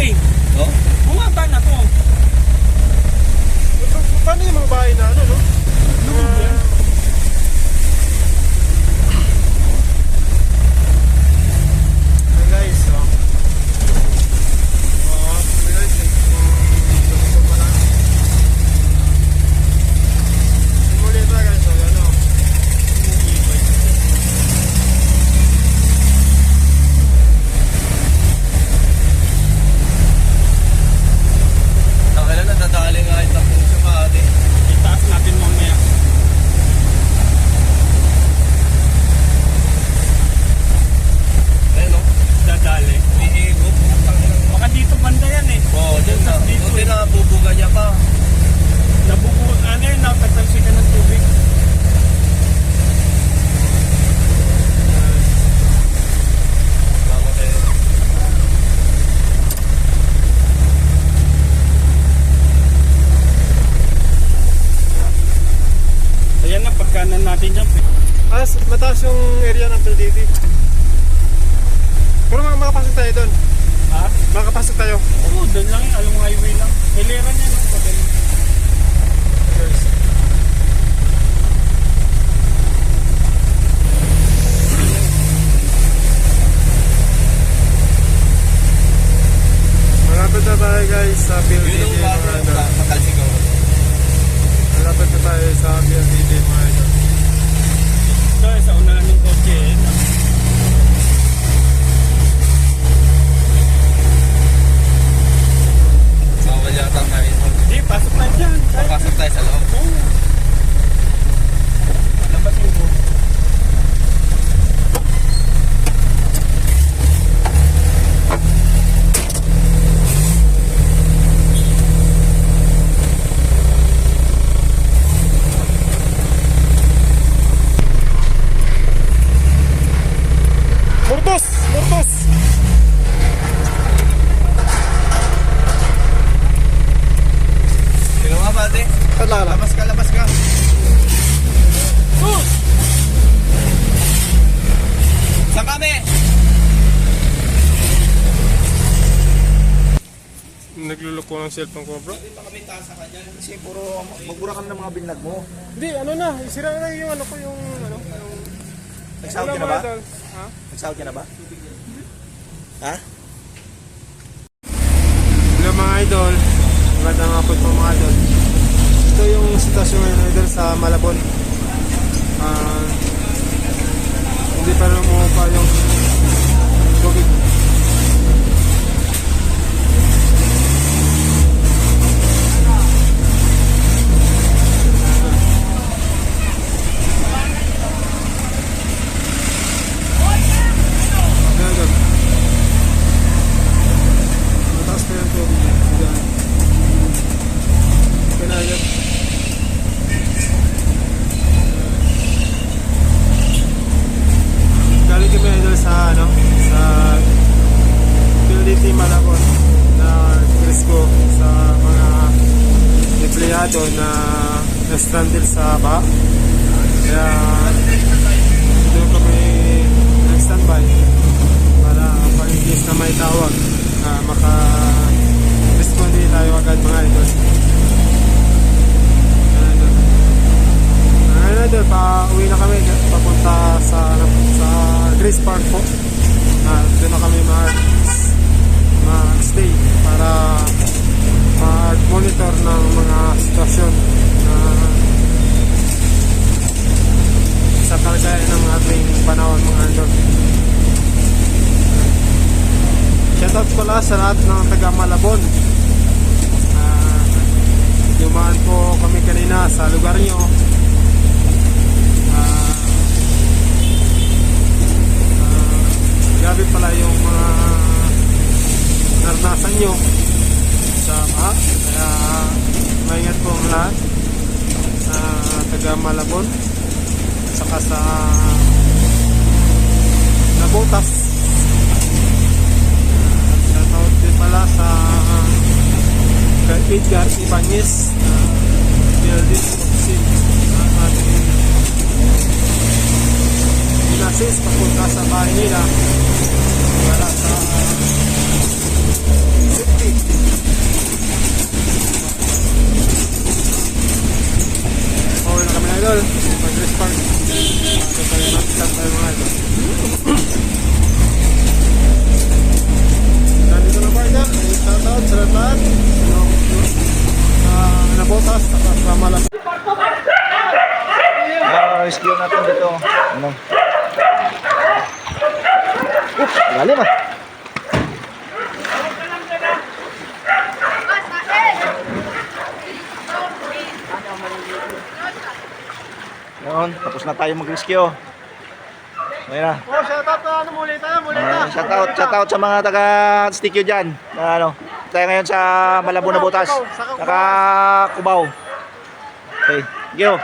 eh. No? Bumaba na to. Paano yung mga bahay na ano, no? Guys, Nakailan na dadali nga ito po sa maati. Itaas natin mamaya. Ayun no? Dadali. Iigop. Baka dito banda yan eh. Oo, dyan na. Dito Buti eh. na bubuga niya pa. Nabubuo, ano yun, nakatalsikan ng tubig. Tama kayo. Ayan na, pagkanan natin dyan. mataas yung area ng PLDT. Pero makapasok tayo doon. Ha? Makapasok tayo. Oo, doon lang yun. Along highway lang. Hilera niya no? Pag ganun. Malapit na tayo guys sa PLDT. Yun ang bago ng matalsigaw. Malapit na tayo sa PLDT mga idol. Ito, sa unahan ng kotse eh. Bawal yata nga ito. Hindi, pasok na dyan. Papasok tayo sa loob. Oo. Labasin ko. Murtos! Murtos! Sino nga ba ate? Talala. Labas ka, labas ka. Saan kami? Nagluloko ng cellphone ko bro. Hindi pa kami tasa ka dyan. Kasi puro magbura kami ng mga binlag mo. Hindi, ano na. Isira na yung ano ko yung ano. Nagsahod ka na ba? Ha? Nagsahod ka na ba? Ha? Hello mga idol. Magandang hapon po mga idol. Ito yung sitwasyon ngayon idol sa Malabon. Hindi pa rin umuupa yung tubig. Idol. Mataas pa yung tubig. Ayan. Pinayat. Galing kami idol sa ano, sa PLDT Malabon na risko sa mga empleyado na na-stranded sa baha. Kaya doon kami nag-standby para pag-ingis na may tawag maka-respond din tayo agad mga idol. Ngayon idol, pa-uwi na kami papunta sa Grace Park po. Doon na kami mag-stay para mag-monitor ng mga sitwasyon na sa kalagayan ng ating panahon mga idol. Shoutout pala sa lahat ng taga Malabon. Dumaan po kami kanina sa lugar nyo. Grabe pala yung mga naranasan nyo sa baha. Kaya maingat po ang lahat sa taga Malabon saka sa Nabotas. Shoutout din pala sa kay Edgar Ibanez building office ang ating inassist papunta sa bahay nila para sa Okay na kami na idol. Progress Park. Ito tayo mag-start tayo mga idol. Nandito na po idol. Shoutout sa lahat. Nabotas. Sa Malabon. Rescue natin dito. Ano? Lalim ah. Yun, tapos na tayo mag-rescue. Ngayon na. Oh, shoutout na ano muli tayo. Muli na. Shoutout sa mga taga-stikyo dyan. Na ano, tayo ngayon sa Malabon na Butas. Saka Cubao. Okay, thank you.